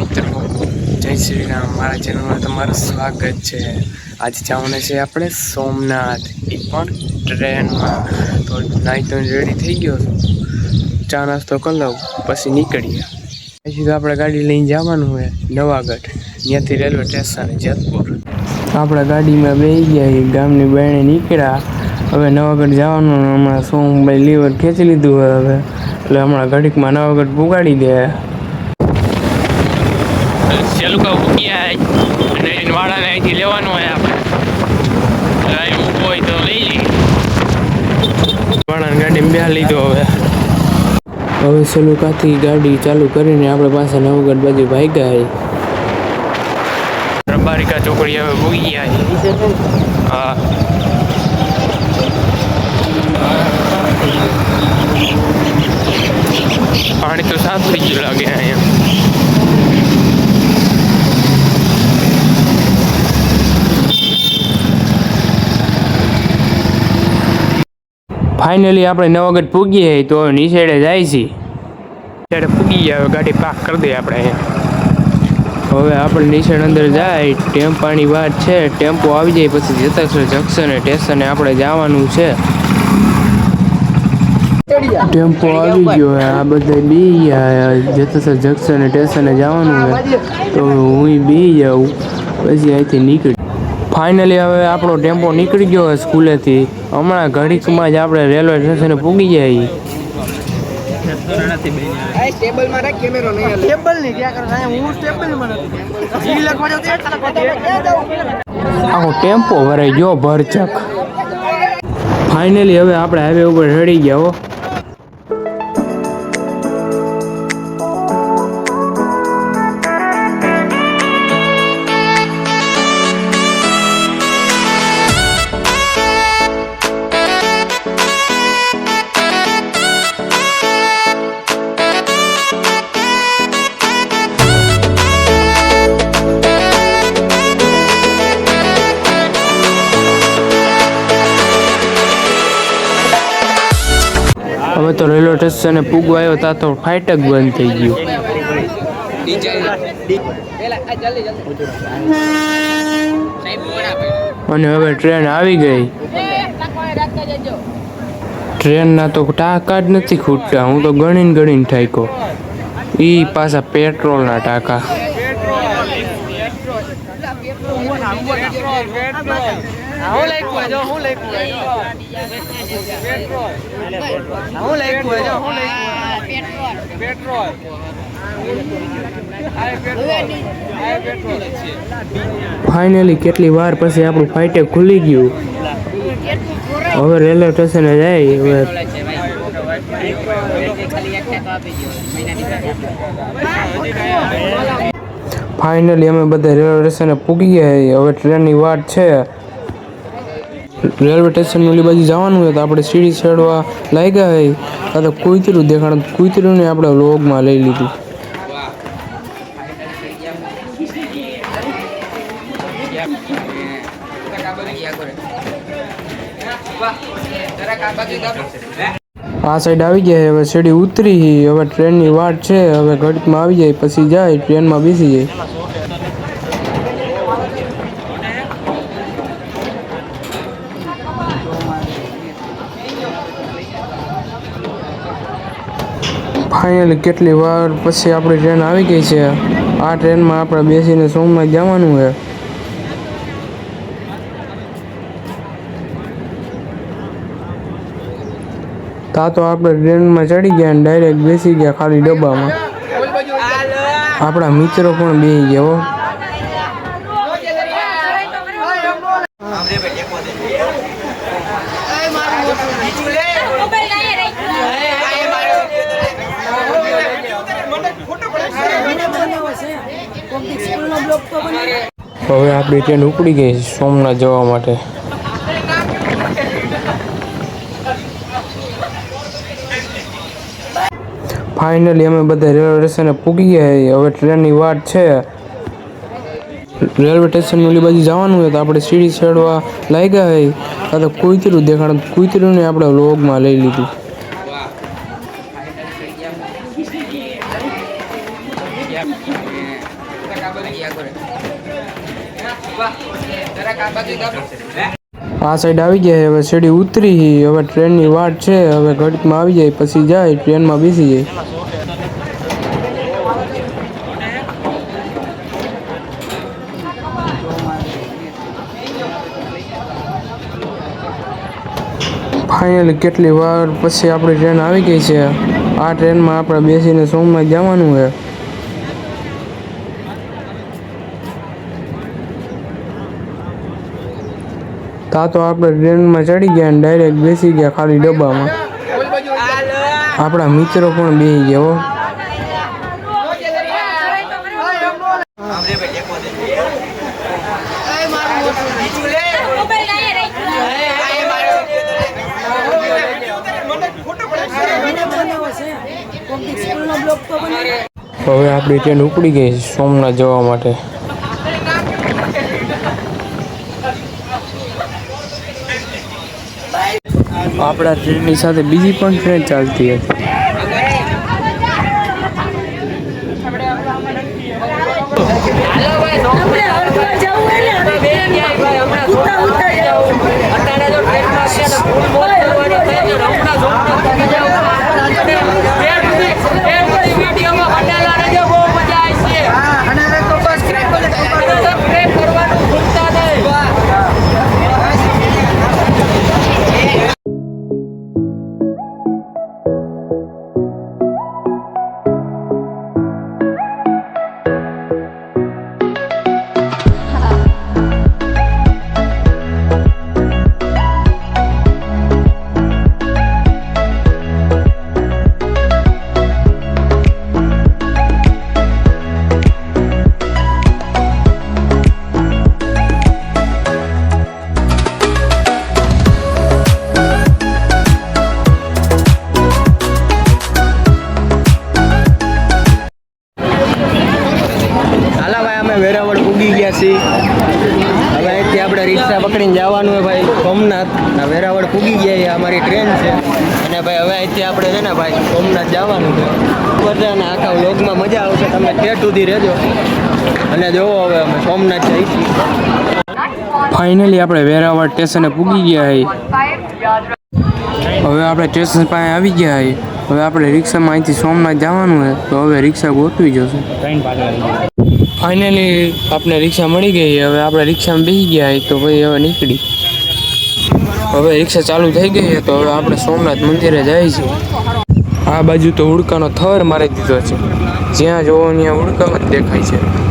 મિત્રો, જય શ્રી રામ. મારા ચેનલમાં તમારું સ્વાગત છે. આજે જવાનું છે આપણે સોમનાથ, એ પણ ટ્રેનમાં. તો નાઈ તો રેડી થઈ ગયો, ચા નાસ્તો કરી લઉં પછી નીકળીએ. પછી તો આપણે ગાડી લઈને જવાનું હોય નવાગઢ, ત્યાંથી રેલવે સ્ટેશન જેતપુર. આપણે ગાડીમાં બેસી ગયા, ગામની બહેણે નીકળ્યા. હવે નવાગઢ જવાનું, હમણાં સોમભાઈ લીવર ખેંચી લીધું હોય હવે, એટલે હમણાં ઘડીકમાં નવાગઢ પુગાડી દે. સેલુકા ઉગ્યા અને વાળાને અહીંથી લેવાનું હોય આપણે, ઊભો હોય તો લઈ લઈએ. વાળાને ગાડીમાં બેસા લીધો. હવે સેલુકાથી ગાડી ચાલુ કરીને આપણે પાસે નવગઢ બાજુ ભાગ્યા. રબારિકા ચોકડી હવે ભૂગી ગયા. હા, પાણી તો સાફ થઈ ગયું લાગે અહીંયા. ફાઇનલી આપણે નવાગઢ પૂગીએ તો નીચેડે જાય છે. નીચેડે પૂગી જાય, ગાડી પાર્ક કરી દઈએ આપણે અહીંયા. હવે આપણે નીચેડ અંદર જાય, ટેમ્પાની વાત છે. ટેમ્પો આવી જાય પછી જતાક્ષર જંકશને સ્ટેશને આપણે જવાનું છે. ટેમ્પો આવી ગયો, આ બધા બી ગયા. જતાક્ષર જંકશને સ્ટેશને જવાનું છે તો હું બી જાઉં પછી અહીંથી નીકળી. ફાઇનલી હવે આપણો ટેમ્પો નીકળી ગયો સ્કૂલેથી. હમણાં ઘડીકમાં જ આપણે રેલવે સ્ટેશને પૂગી જાય. આખો ટેમ્પો ભરાઈ ગયો ભરચક. ફાઇનલી હવે આપણે હાઈવે ઉપર ચડી ગયા હો. હવે તો રેલવે સ્ટેશને પૂગવા આવ્યો તા તો ફાઇટ જ બંધ થઈ ગયું. અને હવે ટ્રેન આવી ગઈ. ટ્રેનના તો ટાંકા જ નથી ખૂટતા. હું તો ગણીને થાક્યો. ઈ પાછા પેટ્રોલના ટાંકા. ફાઇનલી કેટલી વાર પછી આપણું ફાઇટે ખુલી ગયું. હવે રેલવે સ્ટેશને જાય. હવે ફાઇનલી અમે બધા રેલવે સ્ટેશને પૂગી ગયા. હવે ટ્રેનની વાટ છે. રેલવે સ્ટેશન ઓલી બાજુ જવાનું હોય તો આપણે સીડી ચડવા લાગ્યા હોય. આ તો કૂતરું દેખાડ, કૂતરુંને આપણે વ્લોગમાં લઈ લીધું. આ સાઈડ આવી જાય. હવે સીડી ઉતરી. હવે ટ્રેનની વાટ છે. હવે ઘડીકમાં આવી જાય પછી જાય ટ્રેનમાં બેસી જાય. ફાઇનલી કેટલી વાર પછી આપણી ટ્રેન આવી ગઈ છે. આ ટ્રેનમાં આપણે બેસીને સોમનાથ જવાનું છે. તા તો આપણે ટ્રેનમાં ચડી ગયા અને ડાયરેક્ટ બેસી ગયા ખાલી ડબ્બામાં. આપણા મિત્રો પણ બેસી ગયા. હવે આપણી ટ્રેન ઉપડી ગઈ સોમનાથ જવા માટે. ફાઇનલી અમે બધા રેલવે સ્ટેશને પૂગી ગયા. હવે ટ્રેનની વાટ છે. રેલવે સ્ટેશન ઓલી બાજુ જવાનું હોય તો આપણે સીડી ચડવા લાગ્યા હોય. આ તો કૂતરું દેખાડ, કૂતરુંને આપણે વ્લોગમાં લઈ લીધું. Yeah. આ સાઈડ આવી ગયા હવે સીડી ઉતરી હવે ટ્રેનની વાટ છે હવે ઘડીકમાં આવી જાય પછી જાય ટ્રેનમાં બેસી જાય ફાઇનલી કેટલી વાર પછી આપણી ટ્રેન આવી ગઈ છે આ ટ્રેનમાં આપણે બેસીને સોમનાથ જવાનું છે તા તો આપણે ટ્રેનમાં ચડી ગયા અને ડાયરેક્ટ બેસી ગયા ખાલી ડબ્બામાં આપણા મિત્રો પણ બેસી ગયા હો હવે આપણી ટ્રેન ઉપડી ગઈ સોમનાથ જવા માટે આપણા ટ્રેનની સાથે બીજી પણ ટ્રેન ચાલતી હતી વેરાવળ ઉગી ગયા છીએ હવે અહીંથી આપણે રિક્ષા પકડીને જવાનું હોય ભાઈ સોમનાથ વેરાવળ પૂગી ગયા અમારી ટ્રેન છે અને ભાઈ હવે અહીંથી આપણે છે ને ભાઈ સોમનાથ જવાનું છે અને આખા વ્લોગમાં મજા આવશે તમે ઠેઠ સુધી રહેજો અને જોવો હવે અમે સોમનાથ જઈશું ફાઇનલી આપણે વેરાવળ સ્ટેશને પૂગી ગયા હવે આપણે સ્ટેશન પાસે આવી ગયા હવે આપણે રિક્ષામાં અહીંથી સોમનાથ જવાનું છે તો હવે રિક્ષા ગોતવી જશે ફાઇનલી આપણે રિક્ષા મળી ગઈ હવે આપણે રિક્ષામાં બેસી ગયા તો ભાઈ હવે નીકળી હવે રિક્ષા ચાલુ થઈ ગઈ તો હવે આપણે સોમનાથ મંદિરે જાય છે આ બાજુ તો ઉડકાનો થર મારી દીધો છે જ્યાં જોવો ત્યાં ઉડકા જ દેખાય છે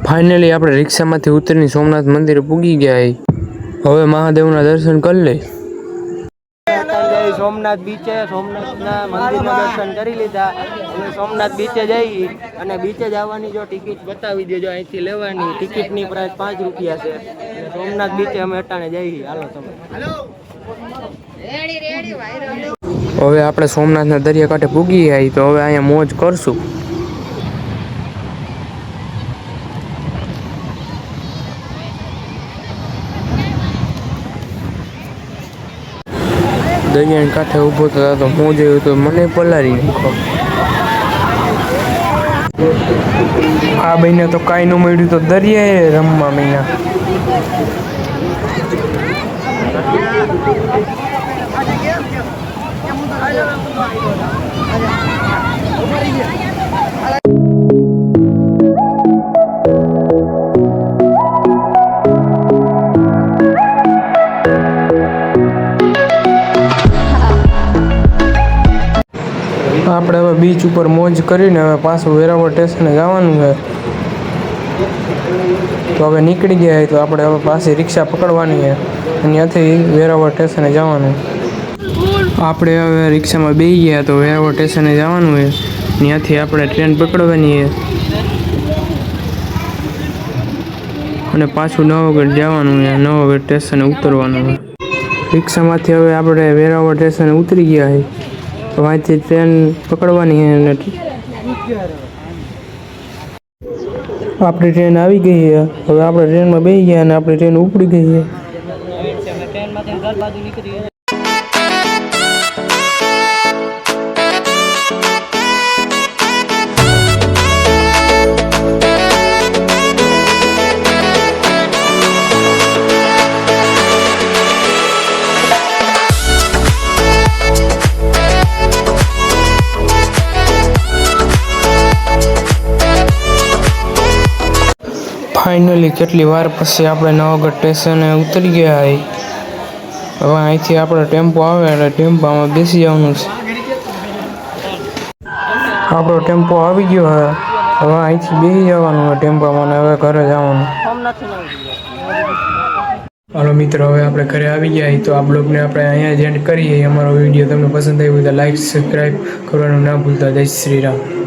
ફાઇનલી આપણે રિક્ષામાંથી ઉતરીને સોમનાથ મંદિરે પૂગી ગયા હવે મહાદેવના દર્શન કરી લઈ સોમનાથ બીચે સોમનાથના મંદિરના દર્શન કરી લીધા હવે સોમનાથ બીચે જઈ અને બીચે જવાની જો ટિકિટ બતાવી દેજો અહીંથી લેવાની ટિકિટની પ્રાઇસ 5 રૂપિયા છે અને સોમનાથ બીચે અમે અટાણે જઈ હાલો તમે હવે આપણે સોમનાથના દરિયાકાંઠે પૂગી ગયા તો હવે અહીંયા મોજ કરશું દરિયાની કાંઠે ઊભો થતા તો મોજ આવ્યું તો મને પલારી દીધો આ ભાઈને તો કાંઈ ન મળ્યું તો દરિયાએ રમવા મહિના આપણે હવે બીચ ઉપર મોજ કરીને હવે પાછું વેરાવળ સ્ટેશને જવાનું છે તો હવે નીકળી ગયા તો આપણે હવે પાછી રિક્ષા પકડવાની છે અને ત્યાંથી વેરાવળ સ્ટેશને જવાનું આપણે હવે રિક્ષામાં બેસી ગયા તો વેરાવળ સ્ટેશને જવાનું છે ત્યાંથી આપણે ટ્રેન પકડવાની છે અને પાછું નવાગઢ જવાનું છે, નવાગઢ સ્ટેશને ઉતરવાનું છે. રિક્ષામાંથી હવે આપણે વેરાવળ સ્ટેશને ઉતરી ગયા છે. તો અહીંથી ટ્રેન પકડવાની છે અને આપણી ટ્રેન આવી ગઈ છે. હવે આપણે ટ્રેનમાં બેસી ગયા અને આપણી ટ્રેન ઉપડી ગઈ છે. ફાઇનલી કેટલી વાર પછી આપણે નવાગઢ સ્ટેશને ઉતરી ગયા છે. હવે અહીંથી આપણે ટેમ્પો આવે એટલે ટેમ્પામાં બેસી જવાનું છે. આપણો ટેમ્પો આવી ગયો છે. હવે અહીંથી બેસી જવાનું છે ટેમ્પામાં અને હવે ઘરે જવાનું. હાલો મિત્રો, હવે આપણે ઘરે આવી ગયા છીએ. તો આ બ્લોગને આપણે અહીંયા જ એન્ડ કરીએ. અમારો વિડીયો તમને પસંદ આવ્યો તો લાઈક સબસ્ક્રાઈબ કરવાનું ના ભૂલતા. જય શ્રી રામ.